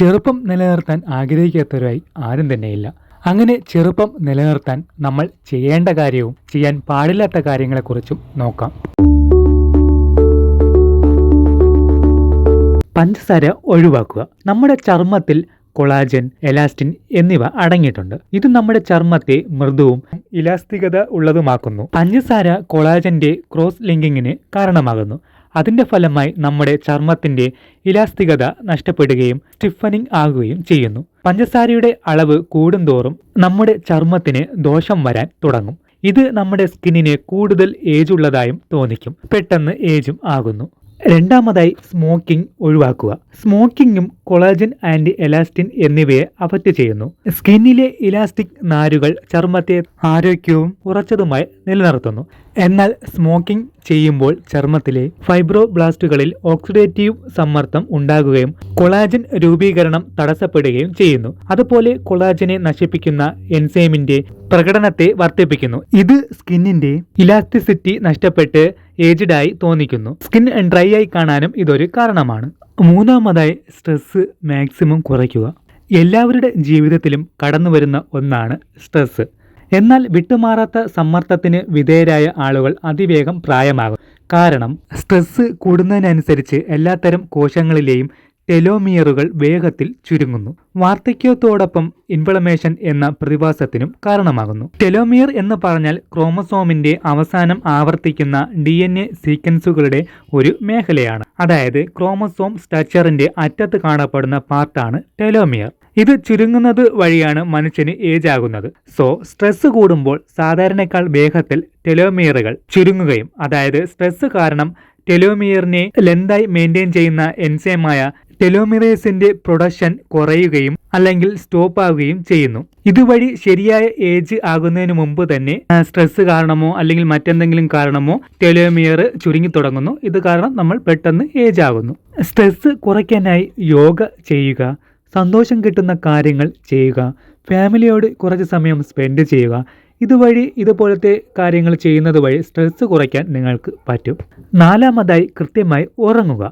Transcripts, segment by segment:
ചെറുപ്പം നിലനിർത്താൻ ആഗ്രഹിക്കാത്തവരായി ആരും തന്നെയില്ല. അങ്ങനെ ചെറുപ്പം നിലനിർത്താൻ നമ്മൾ ചെയ്യേണ്ട കാര്യവും ചെയ്യാൻ പാടില്ലാത്ത കാര്യങ്ങളെക്കുറിച്ചും നോക്കാം. പഞ്ചസാര ഒഴിവാക്കുക. നമ്മുടെ ചർമ്മത്തിൽ കൊളാജൻ, എലാസ്റ്റിൻ എന്നിവ അടങ്ങിയിട്ടുണ്ട്. ഇത് നമ്മുടെ ചർമ്മത്തെ മൃദുവും ഇലാസ്തികത ഉള്ളതുമാക്കുന്നു. പഞ്ചസാര കൊളാജന്റെ ക്രോസ് ലിങ്കിങ്ങിന് കാരണമാകുന്നു. അതിന്റെ ഫലമായി നമ്മുടെ ചർമ്മത്തിന്റെ ഇലാസ്തികത നഷ്ടപ്പെടുകയും സ്റ്റിഫനിങ് ആകുകയും ചെയ്യുന്നു. പഞ്ചസാരയുടെ അളവ് കൂടുന്തോറും നമ്മുടെ ചർമ്മത്തിന് ദോഷം വരാൻ തുടങ്ങും. ഇത് നമ്മുടെ സ്കിന്നിന് കൂടുതൽ ഏജ് ഉള്ളതായും തോന്നിക്കും. പെട്ടെന്ന് ഏജും ആകുന്നു. രണ്ടാമതായി സ്മോക്കിംഗ് ഒഴിവാക്കുക. സ്മോക്കിങ്ങും കൊളാജൻ ആൻഡ് എലാസ്റ്റിൻ എന്നിവയെ അഫക്റ്റ് ചെയ്യുന്നു. സ്കിന്നിലെ ഇലാസ്റ്റിക് നാരുകൾ ചർമ്മത്തെ ആരോഗ്യവും ഉറച്ചതുമായി നിലനിർത്തുന്നു. എന്നാൽ സ്മോക്കിംഗ് ചെയ്യുമ്പോൾ ചർമ്മത്തിലെ ഫൈബ്രോബ്ലാസ്റ്റുകളിൽ ഓക്സിഡേറ്റീവ് സമ്മർദ്ദം ഉണ്ടാകുകയും കൊളാജൻ രൂപീകരണം തടസ്സപ്പെടുകയും ചെയ്യുന്നു. അതുപോലെ കൊളാജനെ നശിപ്പിക്കുന്ന എൻസൈമിന്റെ പ്രകടനത്തെ വർദ്ധിപ്പിക്കുന്നു. ഇത് സ്കിന്നിന്റെ ഇലാസ്റ്റിസിറ്റി നഷ്ടപ്പെട്ട് ഏജ്ഡായി തോന്നിക്കുന്നു. സ്കിൻ ഡ്രൈ ആയി കാണാനും ഇതൊരു കാരണമാണ്. മൂന്നാമതായി സ്ട്രെസ് മാക്സിമം കുറയ്ക്കുക. എല്ലാവരുടെ ജീവിതത്തിലും കടന്നുവരുന്ന ഒന്നാണ് സ്ട്രെസ്. എന്നാൽ വിട്ടുമാറാത്ത സമ്മർദ്ദത്തിന് വിധേയരായ ആളുകൾ അതിവേഗം പ്രായമാകും. കാരണം സ്ട്രെസ് കൂടുന്നതിനനുസരിച്ച് എല്ലാത്തരം കോശങ്ങളിലെയും ടെലോമിയറുകൾ വേഗത്തിൽ ചുരുങ്ങുന്നു. വാർദ്ധക്യത്തോടൊപ്പം ഇൻഫ്ലമേഷൻ എന്ന പ്രതിഭാസത്തിനും കാരണമാകുന്നു. ടെലോമിയർ എന്ന് പറഞ്ഞാൽ ക്രോമസോമിന്റെ അവസാനം ആവർത്തിക്കുന്ന DNA സീക്വൻസുകളുടെ ഒരു മേഖലയാണ്. അതായത് ക്രോമസോം സ്ട്രക്ചറിന്റെ അറ്റത്ത് കാണപ്പെടുന്ന പാർട്ടാണ് ടെലോമിയർ. ഇത് ചുരുങ്ങുന്നത് വഴിയാണ് മനുഷ്യന് ഏജ് ആകുന്നത്. സോ സ്ട്രെസ് കൂടുമ്പോൾ സാധാരണക്കാൾ വേഗത്തിൽ ടെലോമിയറുകൾ ചുരുങ്ങുകയും, അതായത് സ്ട്രെസ് കാരണം ടെലോമിയറിനെ ലെന്തായി മെയിൻറ്റെയിൻ ചെയ്യുന്ന എൻസൈമായ ടെലോമിറേസിന്റെ പ്രൊഡക്ഷൻ കുറയുകയും അല്ലെങ്കിൽ സ്റ്റോപ്പ് ആവുകയും ചെയ്യുന്നു. ഇതുവഴി ശരിയായ ഏജ് ആകുന്നതിന് മുമ്പ് തന്നെ സ്ട്രെസ് കാരണമോ അല്ലെങ്കിൽ മറ്റെന്തെങ്കിലും കാരണമോ ടെലോമിയർ ചുരുങ്ങി തുടങ്ങുന്നു. ഇത് കാരണം നമ്മൾ പെട്ടെന്ന് ഏജ് ആകുന്നു. സ്ട്രെസ് കുറയ്ക്കാനായി യോഗ ചെയ്യുക, സന്തോഷം കിട്ടുന്ന കാര്യങ്ങൾ ചെയ്യുക, ഫാമിലിയോട് കുറച്ച് സമയം സ്പെൻഡ് ചെയ്യുക. ഇതുവഴി ഇതുപോലത്തെ കാര്യങ്ങൾ ചെയ്യുന്നത് വഴി സ്ട്രെസ് കുറയ്ക്കാൻ നിങ്ങൾക്ക് പറ്റും. നാലാമതായി കൃത്യമായി ഉറങ്ങുക.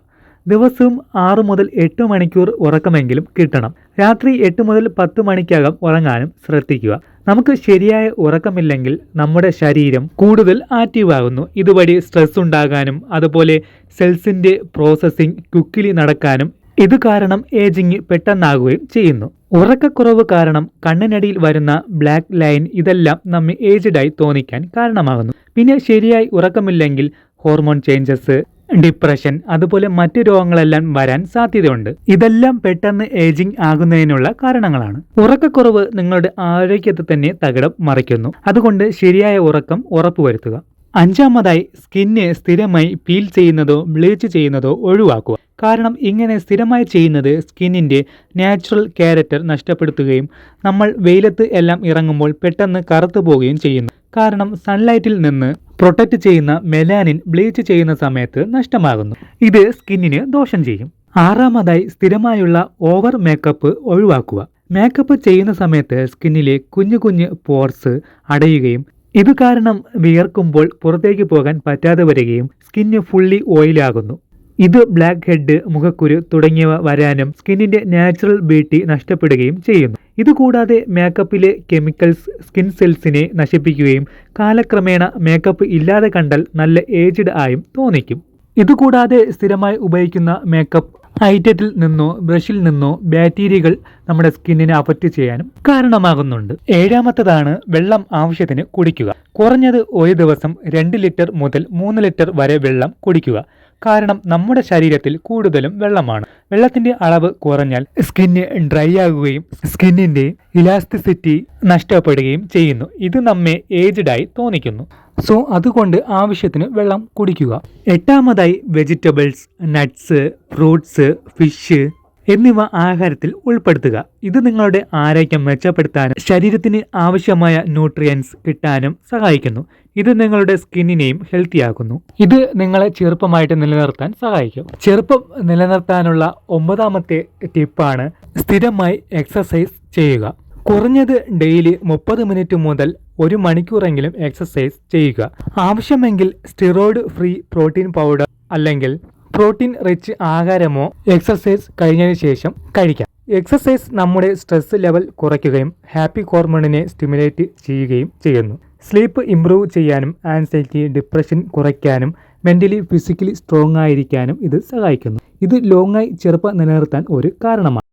ദിവസവും 6 മുതൽ 8 മണിക്കൂർ ഉറക്കമെങ്കിലും കിട്ടണം. രാത്രി 8 മുതൽ 10 മണിക്കകം ഉറങ്ങാനും ശ്രദ്ധിക്കുക. നമുക്ക് ശരിയായ ഉറക്കമില്ലെങ്കിൽ നമ്മുടെ ശരീരം കൂടുതൽ ആക്റ്റീവ് ആകുന്നു. ഇതുവഴി സ്ട്രെസ് ഉണ്ടാകാനും അതുപോലെ സെൽസിന്റെ പ്രോസസ്സിംഗ് ക്വിക്കിലി നടക്കാനും ഇത് കാരണം ഏജിങ് പെട്ടെന്നാകുകയും ചെയ്യുന്നു. ഉറക്കക്കുറവ് കാരണം കണ്ണിനടിയിൽ വരുന്ന ബ്ലാക്ക് ലൈൻ ഇതെല്ലാം നമ്മെ ഏജ്ഡായി തോന്നിക്കാൻ കാരണമാകുന്നു. പിന്നെ ശരിയായി ഉറക്കമില്ലെങ്കിൽ ഹോർമോൺ ചേഞ്ചസ്, ഡിപ്രഷൻ അതുപോലെ മറ്റു രോഗങ്ങളെല്ലാം വരാൻ സാധ്യതയുണ്ട്. ഇതെല്ലാം പെട്ടെന്ന് ഏജിങ് ആകുന്നതിനുള്ള കാരണങ്ങളാണ്. ഉറക്കക്കുറവ് നിങ്ങളുടെ ആരോഗ്യത്തെ തന്നെ തകിടം മറിക്കുന്നു. അതുകൊണ്ട് ശരിയായ ഉറക്കം ഉറപ്പുവരുത്തുക. അഞ്ചാമതായി സ്കിന്ന് സ്ഥിരമായി പീൽ ചെയ്യുന്നതോ ബ്ലീച്ച് ചെയ്യുന്നതോ ഒഴിവാക്കുക. കാരണം ഇങ്ങനെ സ്ഥിരമായി ചെയ്യുന്നത് സ്കിന്നിന്റെ നാച്ചുറൽ ക്യാരക്ടർ നഷ്ടപ്പെടുത്തുകയും നമ്മൾ വെയിലത്ത് എല്ലാം ഇറങ്ങുമ്പോൾ പെട്ടെന്ന് കറുത്തു പോവുകയും ചെയ്യുന്നു. കാരണം സൺലൈറ്റിൽ നിന്ന് പ്രൊട്ടക്റ്റ് ചെയ്യുന്ന മെലാനിൻ ബ്ലീച്ച് ചെയ്യുന്ന സമയത്ത് നഷ്ടമാകുന്നു. ഇത് സ്കിന്നിന് ദോഷം ചെയ്യും. ആറാമതായി സ്ഥിരമായുള്ള ഓവർ മേക്കപ്പ് ഒഴിവാക്കുക. മേക്കപ്പ് ചെയ്യുന്ന സമയത്ത് സ്കിന്നിലെ കുഞ്ഞു കുഞ്ഞു പോർസ് അടയുകയും ഇത് കാരണം വിയർക്കുമ്പോൾ പുറത്തേക്ക് പോകാൻ പറ്റാതെ വരികയും സ്കിന്ന് ഫുള്ളി ഓയിലാകുന്നു. ഇത് ബ്ലാക്ക് ഹെഡ്, മുഖക്കുരു തുടങ്ങിയവ വരാനും സ്കിന്നിന്റെ നാച്ചുറൽ ബ്യൂട്ടി നഷ്ടപ്പെടുകയും ചെയ്യുന്നു. ഇതുകൂടാതെ മേക്കപ്പിലെ കെമിക്കൽസ് സ്കിൻ സെൽസിനെ നശിപ്പിക്കുകയും കാലക്രമേണ മേക്കപ്പ് ഇല്ലാതെ കണ്ടാൽ നല്ല ഏജ്ഡ് ആയും തോന്നിക്കും. ഇതുകൂടാതെ സ്ഥിരമായി ഉപയോഗിക്കുന്ന മേക്കപ്പ് ഐറ്റത്തിൽ നിന്നോ ബ്രഷിൽ നിന്നോ ബാക്ടീരിയകൾ നമ്മുടെ സ്കിന്നിനെ അഫക്റ്റ് ചെയ്യാനും കാരണമാകുന്നുണ്ട്. ഏഴാമത്തേതാണ് വെള്ളം ആവശ്യത്തിന് കുടിക്കുക. കുറഞ്ഞത് ഒരു ദിവസം 2 ലിറ്റർ മുതൽ 3 ലിറ്റർ വരെ വെള്ളം കുടിക്കുക. കാരണം നമ്മുടെ ശരീരത്തിൽ കൂടുതലും വെള്ളമാണ്. വെള്ളത്തിന്റെ അളവ് കുറഞ്ഞാൽ സ്കിന്ന് ഡ്രൈ ആകുകയും സ്കിന്നിന്റെ ഇലാസ്റ്റിസിറ്റി നഷ്ടപ്പെടുകയും ചെയ്യുന്നു. ഇത് നമ്മെ ഏജ്ഡായി തോന്നിക്കുന്നു. സോ അതുകൊണ്ട് ആവശ്യത്തിന് വെള്ളം കുടിക്കുക. എട്ടാമതായി വെജിറ്റബിൾസ്, നട്ട്സ്, ഫ്രൂട്ട്സ്, ഫിഷ് എന്നിവ ആഹാരത്തിൽ ഉൾപ്പെടുത്തുക. ഇത് നിങ്ങളുടെ ആരോഗ്യം മെച്ചപ്പെടുത്താനും ശരീരത്തിന് ആവശ്യമായ ന്യൂട്രിയൻസ് കിട്ടാനും സഹായിക്കുന്നു. ഇത് നിങ്ങളുടെ സ്കിന്നിനെയും ഹെൽത്തിയാക്കുന്നു. ഇത് നിങ്ങളെ ചെറുപ്പമായിട്ട് നിലനിർത്താൻ സഹായിക്കും. ചെറുപ്പം നിലനിർത്താനുള്ള 9ാമത്തെ ടിപ്പാണ് സ്ഥിരമായി എക്സസൈസ് ചെയ്യുക. കുറഞ്ഞത് ഡെയിലി 30 മിനിറ്റ് മുതൽ 1 മണിക്കൂറെങ്കിലും എക്സസൈസ് ചെയ്യുക. ആവശ്യമെങ്കിൽ സ്റ്റിറോയിഡ് ഫ്രീ പ്രോട്ടീൻ പൗഡർ അല്ലെങ്കിൽ പ്രോട്ടീൻ റിച്ച് ആഹാരമോ എക്സസൈസ് കഴിഞ്ഞതിന് ശേഷം കഴിക്കാം. എക്സസൈസ് നമ്മുടെ സ്ട്രെസ് ലെവൽ കുറയ്ക്കുകയും ഹാപ്പി ഹോർമോണിനെ സ്റ്റിമുലേറ്റ് ചെയ്യുകയും ചെയ്യുന്നു. സ്ലീപ്പ് ഇംപ്രൂവ് ചെയ്യാനും ആൻസൈറ്റി, ഡിപ്രഷൻ കുറയ്ക്കാനും മെന്റലി ഫിസിക്കലി സ്ട്രോങ് ആയിരിക്കാനും ഇത് സഹായിക്കുന്നു. ഇത് ലോങ്ങായി ചെറുപ്പം നിലനിർത്താൻ ഒരു കാരണമാണ്.